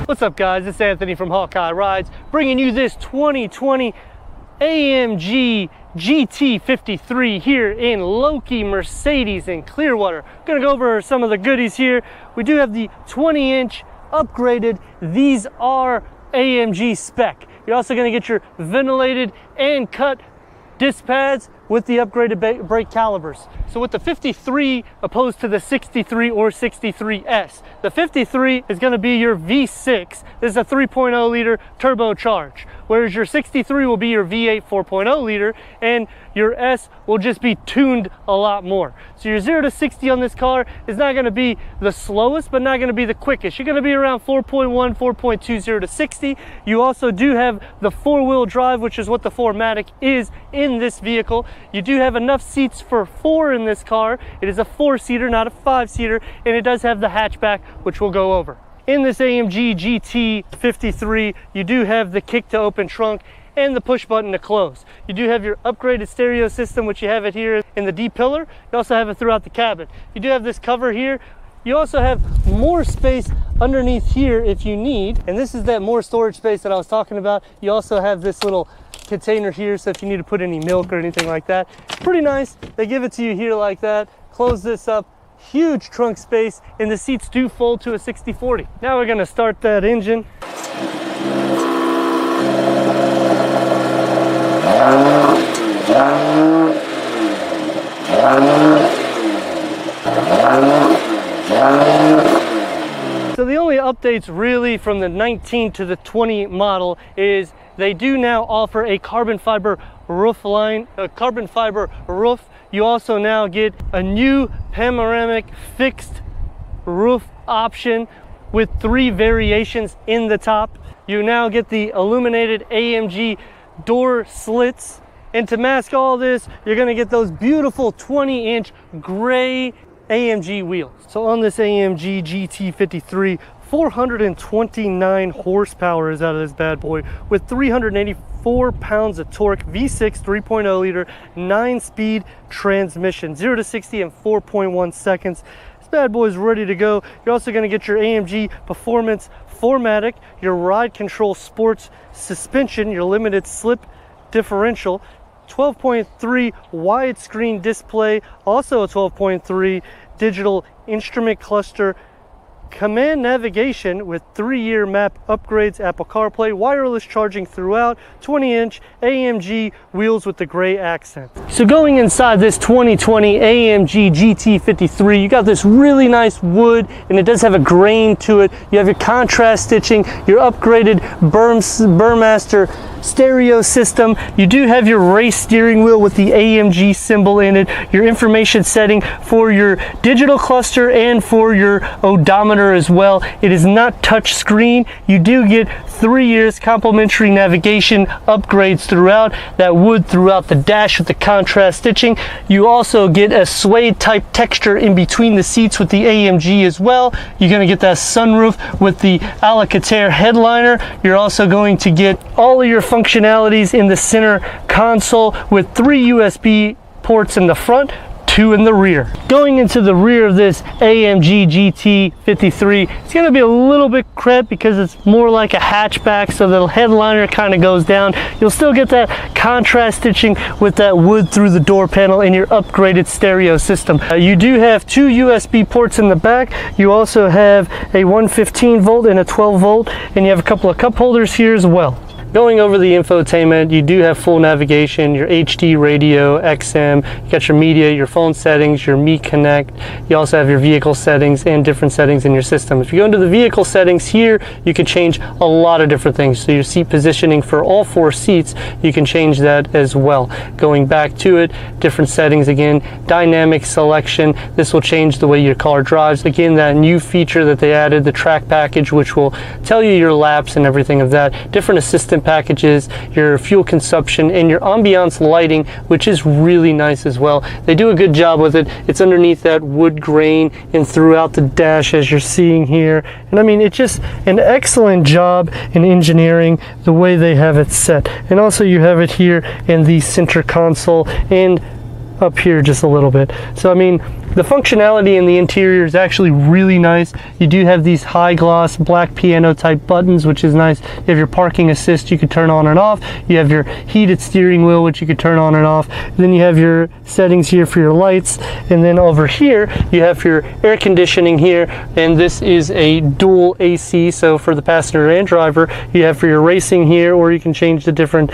What's up guys, it's Anthony from Hawkeye Rides, bringing you this 2020 AMG GT53 here in Loki Mercedes in Clearwater. Gonna go over some of the goodies here. We do have the 20-inch upgraded. These are AMG spec. You're also gonna get your ventilated and cut disc pads with the upgraded brake calipers. So with the 53 opposed to the 63 or 63S, the 53 is going to be your V6. This is a 3.0 liter turbocharged, whereas your 63 will be your V8 4.0 liter, and your S will just be tuned a lot more. So your 0 to 60 on this car is not going to be the slowest, but not going to be the quickest. You're going to be around 4.1, 4.2, 0 to 60. You also do have the 4-wheel drive, which is what the 4MATIC is in this vehicle. You do have enough seats for 4 in this car. It is a 4-seater, not a 5-seater, and it does have the hatchback, which we'll go over. In this AMG GT53, you do have the kick to open trunk and the push button to close. You do have your upgraded stereo system, which you have it here in the D-pillar. You also have it throughout the cabin. You do have this cover here. You also have more space underneath here if you need, and this is that more storage space that I was talking about. You also have this little container here, so if you need to put any milk or anything like that. Pretty nice. They give it to you here like that. Close this up. Huge trunk space, and the seats do fold to a 60/40. Now we're gonna start that engine. So the only updates really from the 19 to the 20 model is they do now offer a carbon fiber roof line, a carbon fiber roof. You also now get a new panoramic fixed roof option with 3 variations in the top. You now get the illuminated AMG door slits. And to mask all this, you're gonna get those beautiful 20-inch gray AMG wheels. So on this AMG GT53, 429 horsepower is out of this bad boy with 384 pounds of torque, V6 3.0 liter, 9-speed transmission, 0 to 60 in 4.1 seconds. This bad boy is ready to go. You're also going to get your AMG Performance 4MATIC, your ride control sports suspension, your limited slip differential, 12.3 widescreen display, also a 12.3 digital instrument cluster, command navigation with 3-year map upgrades, Apple CarPlay, wireless charging throughout, 20-inch AMG wheels with the gray accent. So going inside this 2020 AMG GT53, you got this really nice wood, and it does have a grain to it. You have your contrast stitching, your upgraded Burmester stereo system. You do have your race steering wheel with the AMG symbol in it, your information setting for your digital cluster and for your odometer as well. It is not touch screen. You do get 3 years complimentary navigation upgrades throughout, that wood throughout the dash with the contrast stitching. You also get a suede type texture in between the seats with the AMG as well. You're going to get that sunroof with the Alcantara headliner. You're also going to get all of your functionalities in the center console with 3 USB ports in the front, 2 in the rear. Going into the rear of this AMG GT53, it's going to be a little bit cramped because it's more like a hatchback, so the headliner kind of goes down. You'll still get that contrast stitching with that wood through the door panel and your upgraded stereo system. You do have 2 USB ports in the back. You also have a 115 volt and a 12 volt, and you have a couple of cup holders here as well. Going over the infotainment, you do have full navigation, your HD radio, XM, you got your media, your phone settings, your Me Connect. You also have your vehicle settings and different settings in your system. If you go into the vehicle settings here, you can change a lot of different things. So your seat positioning for all 4 seats, you can change that as well. Going back to it, different settings again, dynamic selection. This will change the way your car drives. Again, that new feature that they added, the track package, which will tell you your laps and everything of that. Different assistant packages, your fuel consumption, and your ambiance lighting, which is really nice as well. They do a good job with it. It's underneath that wood grain and throughout the dash as you're seeing here. And I mean, it's just an excellent job in engineering the way they have it set. And also you have it here in the center console and up here just a little bit. So I mean, The functionality in the interior is actually really nice. You do have these high gloss black piano type buttons, which is nice. You have your parking assist you can turn on and off. You have your heated steering wheel, which you can turn on and off. Then you have your settings here for your lights. And then over here, you have your air conditioning here. And this is a dual AC. So for the passenger and driver, you have for your racing here, or you can change the different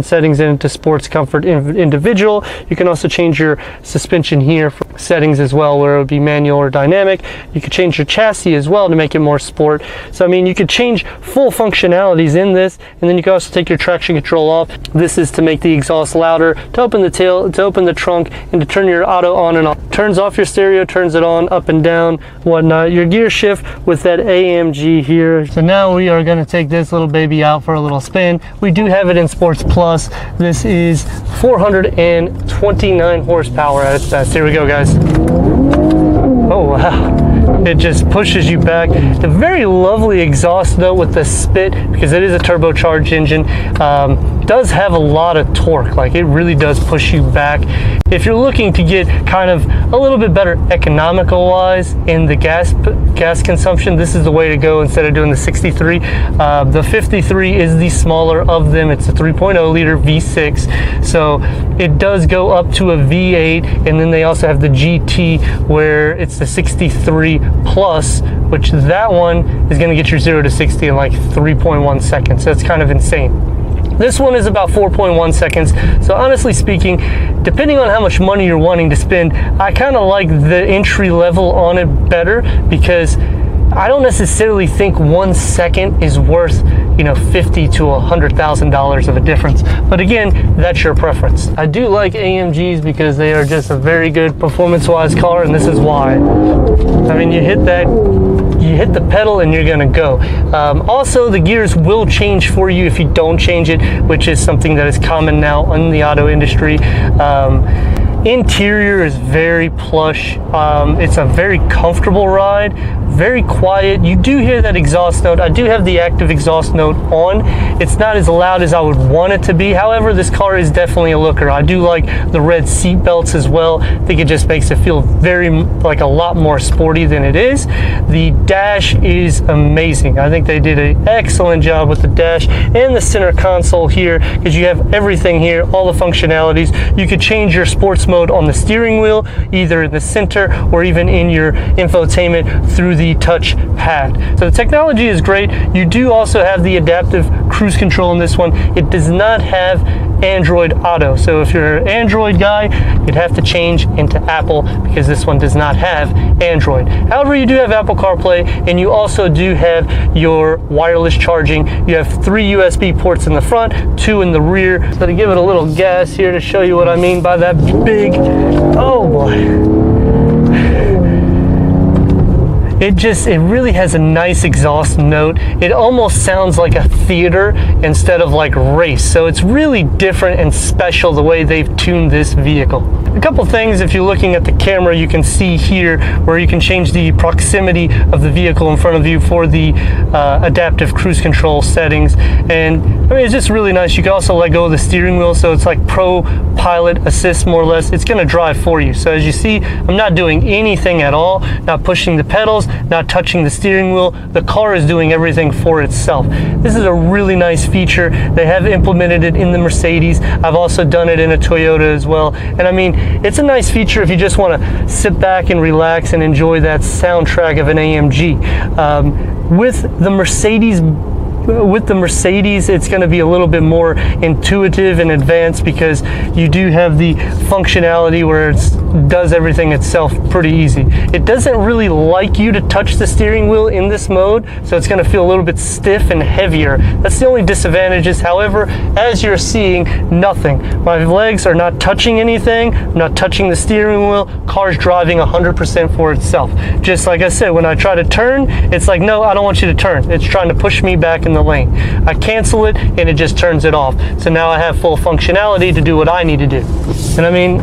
settings into sports, comfort, individual. You can also change your suspension here for settings as well, where it would be manual or dynamic. You could change your chassis as well to make it more sport. So I mean, you could change full functionalities in this, and then you can also take your traction control off. This is to make the exhaust louder, to open the tail, to open the trunk, and to turn your auto on and off. Turns off your stereo, turns it on, up and down, whatnot. Your gear shift with that AMG here. So now we are going to take this little baby out for a little spin. We do have it in Sports Plus. This is 429 horsepower at its best. Here we go, guys. Oh wow, it just pushes you back. A very lovely exhaust note with the spit, because it is a turbocharged engine. Does have a lot of torque, like it really does push you back. If you're looking to get kind of a little bit better economical wise in the gas consumption, this is the way to go instead of doing the 63. The 53 is the smaller of them. It's a 3.0 liter V6, so it does go up to a V8, and then they also have the GT where it's the 63 plus, which that one is going to get your 0 to 60 in like 3.1 seconds. So that's kind of insane. This one is about 4.1 seconds. So honestly speaking, depending on how much money you're wanting to spend, I kind of like the entry level on it better, because I don't necessarily think 1 second is worth, you know, $50,000 to $100,000 of a difference. But again, that's your preference. I do like AMGs because they are just a very good performance-wise car, and this is why. I mean, you hit the pedal and you're gonna go. Also, the gears will change for you if you don't change it, which is something that is common now in the auto industry. Interior is very plush. It's a very comfortable ride, very quiet. You do hear that exhaust note. I do have the active exhaust note on. It's not as loud as I would want it to be. However, this car is definitely a looker. I do like the red seat belts as well. I think it just makes it feel very, like a lot more sporty than it is. The dash is amazing. I think they did an excellent job with the dash and the center console here, because you have everything here, all the functionalities. You could change your sports mode on the steering wheel, either in the center or even in your infotainment through the touch pad. So the technology is great. You do also have the adaptive cruise control in this one. It does not have Android Auto. So if you're an Android guy, you'd have to change into Apple, because this one does not have Android. However, you do have Apple CarPlay, and you also do have your wireless charging. You have 3 USB ports in the front, 2 in the rear. So to give it a little gas here to show you what I mean by that big, oh boy. It really has a nice exhaust note. It almost sounds like a theater instead of like race. So it's really different and special the way they've tuned this vehicle. A couple things, if you're looking at the camera, you can see here where you can change the proximity of the vehicle in front of you for the adaptive cruise control settings. And I mean, it's just really nice. You can also let go of the steering wheel, so it's like pro pilot assist, more or less. It's going to drive for you. So as you see, I'm not doing anything at all, not pushing the pedals, not touching the steering wheel. The car is doing everything for itself. This is a really nice feature. They have implemented it in the Mercedes. I've also done it in a Toyota as well. And I mean, it's a nice feature if you just want to sit back and relax and enjoy that soundtrack of an AMG. With the Mercedes, it's going to be a little bit more intuitive and advanced, because you do have the functionality where it does everything itself pretty easy. It doesn't really like you to touch the steering wheel in this mode, so it's going to feel a little bit stiff and heavier. That's the only disadvantages. However, as you're seeing, nothing. My legs are not touching anything. I'm not touching the steering wheel. Car's driving 100% for itself. Just like I said, when I try to turn, it's like, no, I don't want you to turn. It's trying to push me back in the lane. I cancel it and it just turns it off. So now I have full functionality to do what I need to do. And I mean,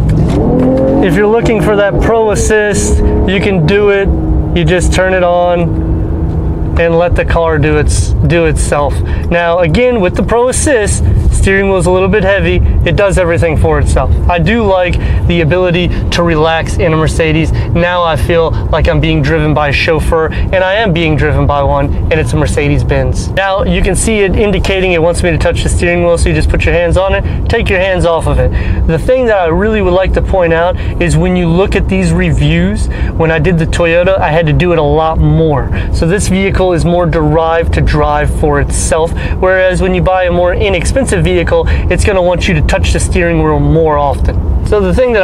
if you're looking for that Pro Assist, you can do it. You just turn it on. and let the car do itself. Now again, with the Pro Assist, steering wheel is a little bit heavy. It does everything for itself. I do like the ability to relax in a Mercedes. Now I feel like I'm being driven by a chauffeur, and I am being driven by one, and it's a Mercedes-Benz. Now you can see it indicating it wants me to touch the steering wheel, so you just put your hands on it, take your hands off of it. The thing that I really would like to point out is when you look at these reviews, when I did the Toyota, I had to do it a lot more. So this vehicle is more derived to drive for itself, whereas when you buy a more inexpensive vehicle, it's going to want you to touch the steering wheel more often. So the thing that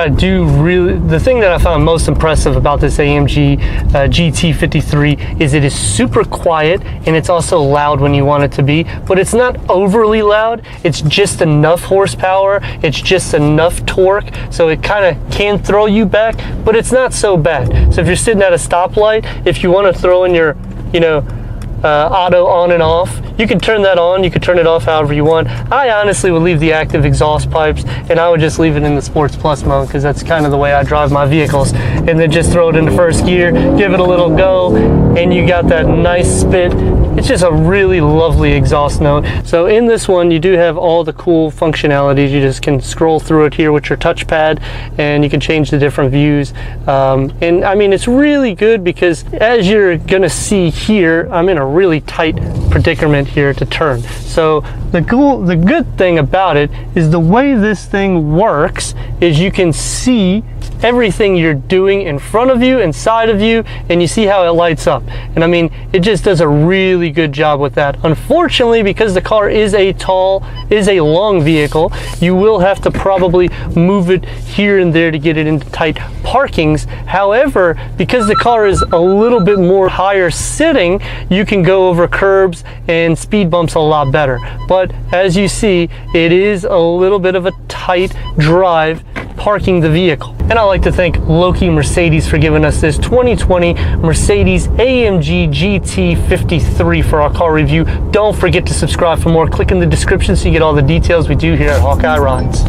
I found most impressive about this AMG GT53 is it is super quiet, and it's also loud when you want it to be, but it's not overly loud. It's just enough horsepower, it's just enough torque, so it kind of can throw you back, but it's not so bad. So if you're sitting at a stoplight, if you want to throw in your, auto on and off, you can turn that on, you can turn it off however you want. I honestly would leave the active exhaust pipes, and I would just leave it in the Sports Plus mode, because that's kind of the way I drive my vehicles, and then just throw it into first gear, give it a little go, and you got that nice spit. It's just a really lovely exhaust note. So in this one, you do have all the cool functionalities. You just can scroll through it here with your touchpad, and you can change the different views. And I mean, it's really good because as you're gonna see here, I'm in a really tight predicament here to turn. So the good thing about it is the way this thing works is you can see everything you're doing in front of you, inside of you, and you see how it lights up. And I mean, it just does a really good job with that. Unfortunately, because the car is a long vehicle, you will have to probably move it here and there to get it into tight parkings. However, because the car is a little bit more higher sitting, you can go over curbs and speed bumps a lot better. But as you see, it is a little bit of a tight drive parking the vehicle. And I'd like to thank Loki Mercedes for giving us this 2020 Mercedes AMG GT53 for our car review. Don't forget to subscribe for more. Click in the description so you get all the details we do here at Hawkeye Rides.